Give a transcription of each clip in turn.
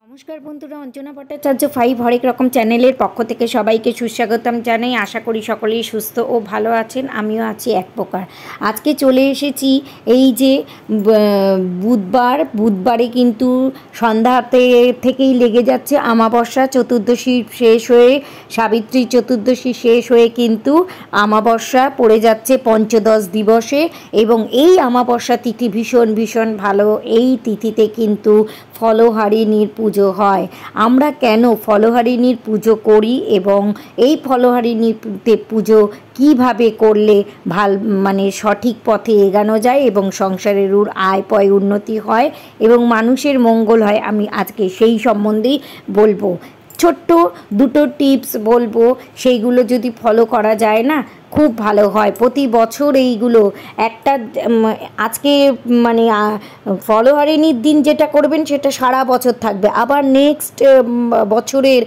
নমস্কার বন্ধুরা, অঞ্জনা ভট্টাচার্য 5 হরেক রকম চ্যানেলের পক্ষ থেকে সবাইকে সুস্বাগতম জানাই। আশা করি সকলেই সুস্থ ও ভালো আছেন, আমিও আছি এক প্রকার। আজকে চলে এসেছি এই যে বুধবারে কিন্তু সন্ধ্যাতে থেকেই লেগে যাচ্ছে আমাবস্যা। চতুর্দশী শেষ হয়ে, সাবিত্রী চতুর্দশী শেষ হয়ে কিন্তু আমাবস্যা পড়ে যাচ্ছে পঞ্চদশ দিবসে, এবং এই আমাবস্যা তিথি ভীষণ ভীষণ ভালো। এই তিথিতে কিন্তু ফলহারিণীর পুজো হয়। আমরা কেন ফলহারিণীর পুজো করি এবং এই ফলহারিণীর পুজো কিভাবে করলে সঠিক পথে এগানো যায় এবং সংসারের আয় পয় উন্নতি হয় এবং মানুষের মঙ্গল হয়, আমি আজকে সেই সম্বন্ধেই বলবো। ছোট্ট দুটো টিপস বলবো, সেইগুলো যদি ফলো করা যায় না, খুব ভালো হয়। প্রতি বছর এইগুলো একটা আজকে ফলহারিণীর দিন যেটা করবেন সেটা সারা বছর থাকবে, আবার নেক্সট বছরের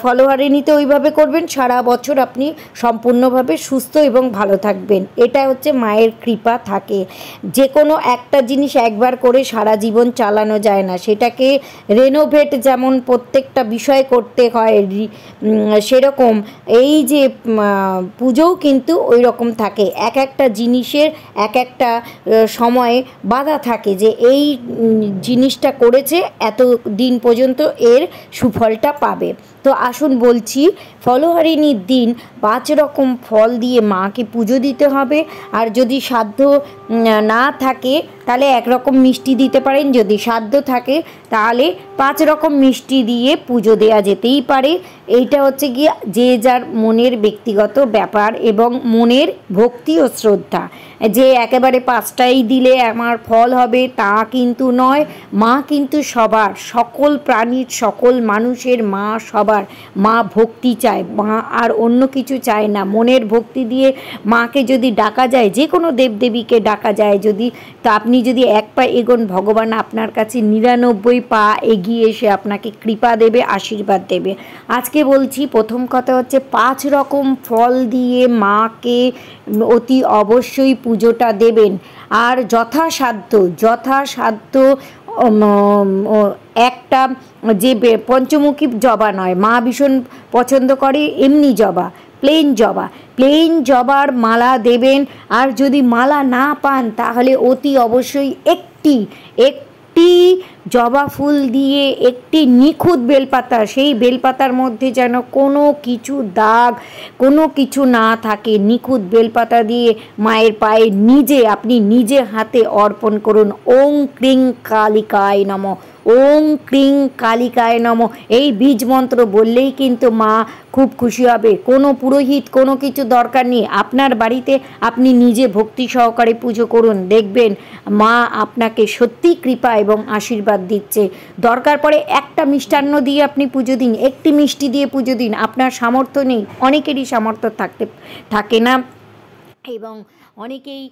ফলহারিণীতে ওইভাবে করবেন, সারা বছর আপনি সম্পূর্ণভাবে সুস্থ এবং ভালো থাকবেন। এটা হচ্ছে মায়ের কৃপা থাকে। যে কোনো একটা জিনিস একবার করে সারা জীবন চালানো যায় না, সেটাকে রেনোভেট যেমন প্রত্যেকটা বিষয় করতে হয়, সেরকম এই যে পুজোও কিন্তু ওই রকম থাকে। এক একটা জিনিসের এক একটা সময়ে বাধা থাকে যে এই জিনিসটা করেছে এত দিন পর্যন্ত এর সুফলটা পাবে। তো আসুন বলছি, ফলহারিণীর দিন 5 রকম ফল দিয়ে মাকে পুজো দিতে হবে। আর যদি সাধ্য না থাকে তাহলে 1 রকম মিষ্টি দিতে পারেন, যদি সাধ্য থাকে তাহলে 5 রকম মিষ্টি দিয়ে পুজো দেওয়া যেতেই পারে। এইটা হচ্ছে গিয়ে যে যার মনের ব্যক্তিগত ব্যাপার এবং মনের ভক্তি ও শ্রদ্ধা। যে একেবারে 5টাই দিলে আমার ফল হবে তা কিন্তু নয়। মা কিন্তু সবার, সকল প্রাণীর, সকল মানুষের মা, সবার মা ভক্তি চায়, মা আর অন্য কিছু চায় না। মনের ভক্তি দিয়ে মাকে যদি ডাকা যায়, যে কোনো দেবদেবীকে ডাকা যায় যদি, তো আপনি যদি 1 পা এগোন, ভগবান আপনার কাছে 99 পা এগিয়ে এসে আপনাকে কৃপা দেবে, আশীর্বাদ দেবে। আজকে বলছি, প্রথম কথা হচ্ছে 5 রকম ফল দিয়ে মাকে অতি অবশ্যই পুজোটা দেবেন। আর যথাসাধ্য একটা যে পঞ্চমুখী জবা নয়, মা ভীষণ পছন্দ করে এমনি জবা, প্লেন জবার মালা দেবেন। আর যদি মালা না পান তাহলে অতি অবশ্যই একটি জবা ফুল দিয়ে একটি নিখুঁত বেলপাতা, সেই বেলপাতার মধ্যে যেন কোনো কিছু দাগ, কোনো কিছু না থাকে, নিখুঁত বেলপাতা দিয়ে মায়ের পায়ে আপনি নিজে হাতে অর্পণ করুন। ওং ক্রিং কালিকায় নমঃ, ওং ক্রিং কালিকায় নমঃ। এই বীজ মন্ত্র বললেই কিন্তু মা খুব খুশি হবে। কোনো পুরোহিত, কোনো কিছু দরকার নেই। আপনার বাড়িতে আপনি নিজে ভক্তি সহকারে পুজো করুন, দেখবেন মা আপনাকে সত্যি কৃপা এবং আশীর্বাদ দিচ্ছে। দরকার পড়ে একটা মিষ্টান্ন দিয়ে আপনি পুজো দিন, একটি মিষ্টি দিয়ে পুজো দিন। আপনার সামর্থ্য নেই, অনেকেরই সামর্থ্য থাকে না এবং অনেকেই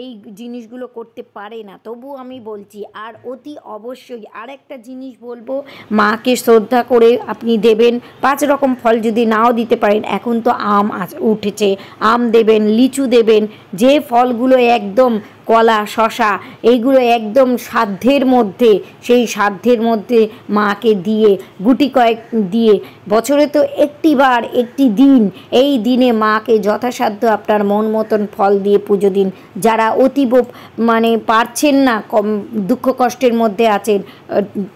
এই জিনিসগুলো করতে পারে না, তবু আমি বলছি। আর অতি অবশ্যই আর একটা জিনিস বলবো, মাকে শ্রদ্ধা করে আপনি দেবেন 5 রকম ফল। যদি নাও দিতে পারেন, এখন তো আম উঠেছে, আম দেবেন, লিচু দেবেন, যে ফলগুলো একদম, কলা, শশা, এইগুলো একদম সাধ্যের মধ্যে, সেই সাধ্যের মধ্যে মাকে দিয়ে, গুটি কয়েক দিয়ে, বছরে তো একটি দিন, এই দিনে মাকে যথাসাধ্য আপনার মন মতন ফল দিয়ে পুজো দিন। যারা অতীব পারছেন না, দুঃখ কষ্টের মধ্যে আছেন,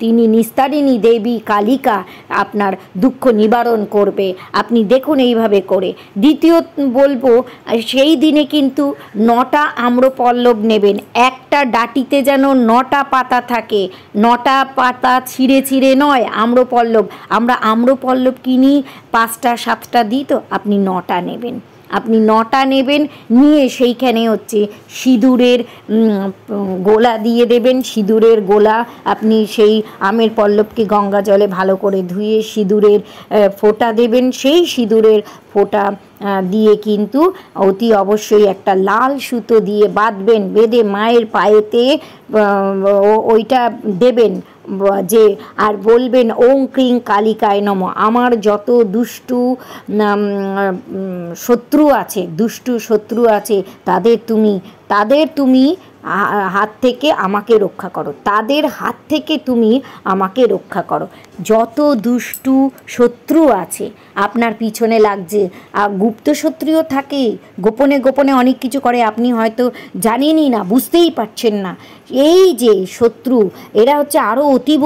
তিনি নিস্তারিণী দেবী কালিকা আপনার দুঃখ নিবারণ করবে। আপনি দেখুন এইভাবে করে। দ্বিতীয় বলবো, সেই দিনে কিন্তু 9টা আম্রপল্লব নেবেন। একটা ডাটিতে যেন 9টা পাতা থাকে, 9টা পাতা ছিঁড়ে নয় আম্রপল্লব। আমরা আম্রপল্লব কিনি 5টা 7টা দিই, তো আপনি 9টা নেবেন। নিয়ে সেইখানে হচ্ছে সিঁদুরের গোলা দিয়ে দেবেন। সিঁদুরের গোলা আপনি সেই আমের পল্লবকে গঙ্গা জলে ভালো করে ধুয়ে সিঁদুরের ফোঁটা দেবেন। সেই সিঁদুরের ফোঁটা দিয়ে কিন্তু অতি অবশ্যই একটা লাল সুতো দিয়ে বাঁধবেন, বেঁধে মায়ের পায়েতে ওইটা দেবেন, যে আর বলবেন ওং ক্রিং কালিকায় নমঃ। আমার যত দুষ্টু শত্রু আছে তাদের তুমি হাত থেকে আমাকে রক্ষা করো, তাদের হাত থেকে তুমি আমাকে রক্ষা করো। যত দুষ্টু শত্রু আছে আপনার পিছনে লাগছে, গুপ্ত শত্রুও থাকে, গোপনে গোপনে অনেক কিছু করে, আপনি হয়তো জানেনই না, বুঝতেই পারছেন না। এই যে শত্রু, এরা হচ্ছে আরও অতীব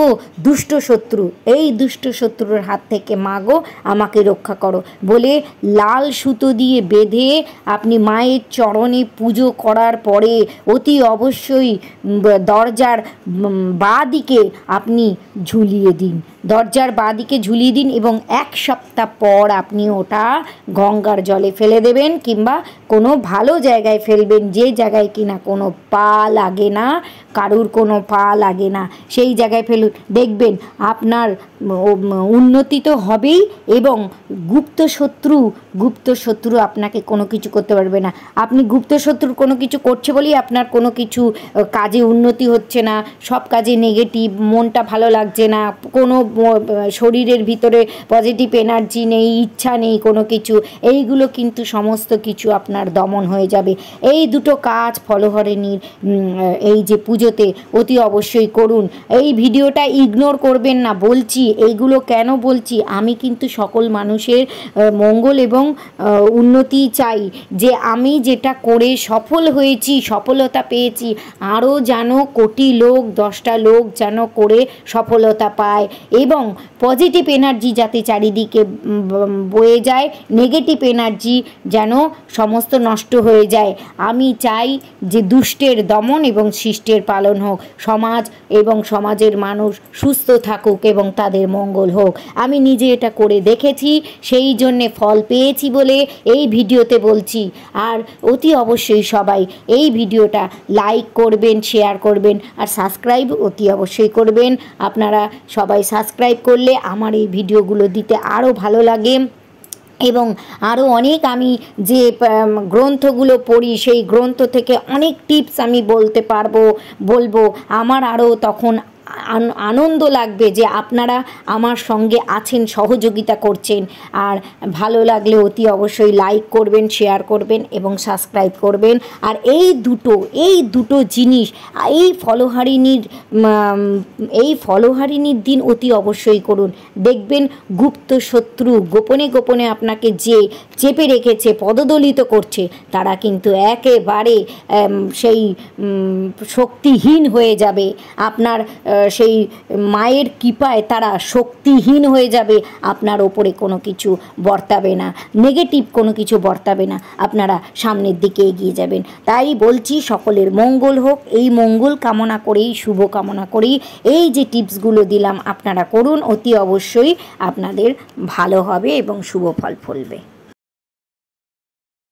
দুষ্ট শত্রু। এই দুষ্ট শত্রুর হাত থেকে মাগো আমাকে রক্ষা করো বলে লাল সুতো দিয়ে বেঁধে আপনি মায়ের চরণে পুজো করার পরে অতি অবশ্যই দরজার বাঁ দিকে আপনি ঝুলিয়ে দিন, দরজার বাঁ দিকে ঝুলিয়ে দিন, এবং 1 সপ্তাহ পর আপনি ওটা গঙ্গার জলে ফেলে দেবেন, কিংবা কোনো ভালো জায়গায় ফেলবেন, যে জায়গায় কিনা কোনো পা লাগে না, কারুর কোনো পা লাগে না, সেই জায়গায় ফেলুন। দেখবেন আপনার উন্নতি তো হবেই, এবং গুপ্ত শত্রু আপনাকে কোনো কিছু করতে পারবে না। আপনি গুপ্ত শত্রুর কোনো কিছু করছে বলেই আপনার কোনো কিছু কাজে উন্নতি হচ্ছে না, সব কাজে নেগেটিভ, মনটা ভালো লাগছে না, কোনো শরীরের ভিতরে পজিটিভ এনার্জি নেই, ইচ্ছা নেই কোনো কিছু, এইগুলো কিন্তু সমস্ত কিছু আপনার দমন হয়ে যাবে। এই দুটো কাজ ফলহরিণীর এই যে পুজোতে অতি অবশ্যই করুন। এই ভিডিওটা ইগনোর করবেন না, বলছি এইগুলো কেন বলছি, আমি কিন্তু সকল মানুষের মঙ্গল এবং উন্নতি চাই, যে আমি যেটা করে সফল হয়েছি, সফলতা পেয়েছি, আরও যেন কোটি লোক, 10টা লোক যেন করে সফলতা পায়, এবং পজিটিভ এনার্জি যাতে চারিদিকে বয়ে যায়, নেগেটিভ এনার্জি যেন সমস্ত নষ্ট হয়ে যায়। আমি চাই যে দুষ্টের দমন এবং শিষ্টের পালন হোক, সমাজ এবং সমাজের মানুষ সুস্থ থাকুক এবং তাদের মঙ্গল হোক। আমি নিজে এটা করে দেখেছি, সেই জন্যে ফল পেয়েছি বলে এই ভিডিওতে বলছি। আর অতি অবশ্যই সবাই এই ভিডিওটা লাইক করবেন, শেয়ার করবেন, আর সাবস্ক্রাইব অতি অবশ্যই করবেন। আপনারা সবাই সাবস্ক্রাইব করলে আমার এই ভিডিওগুলো দিতে আরও ভালো লাগে, এবং আরও অনেক আমি যে গ্রন্থগুলো পড়ি সেই গ্রন্থ থেকে অনেক টিপস আমি বলবো। আমার আরও তখন আনন্দ লাগবে যে আপনারা আমার সঙ্গে আছেন, সহযোগিতা করছেন। আর ভালো লাগলে অতি অবশ্যই লাইক করবেন, শেয়ার করবেন এবং সাবস্ক্রাইব করবেন। আর এই দুটো জিনিস এই ফলহারিণীর দিন অতি অবশ্যই করুন। দেখবেন গুপ্ত শত্রু গোপনে গোপনে আপনাকে যে চেপে রেখেছে, পদদলিত করছে, তারা কিন্তু একেবারে সেই শক্তিহীন হয়ে যাবে। আপনার সেই মায়ের কৃপায় তারা শক্তিহীন হয়ে যাবে, আপনার ওপরে কোনো কিছু বর্তাবে না, নেগেটিভ কোনো কিছু বর্তাবে না, আপনারা সামনের দিকে এগিয়ে যাবেন। তাই বলছি সকলের মঙ্গল হোক, এই মঙ্গল কামনা করেই, শুভ কামনা করেই এই যে টিপসগুলো দিলাম আপনারা করুন, অতি অবশ্যই আপনাদের ভালো হবে এবং শুভ ফল ফলবে।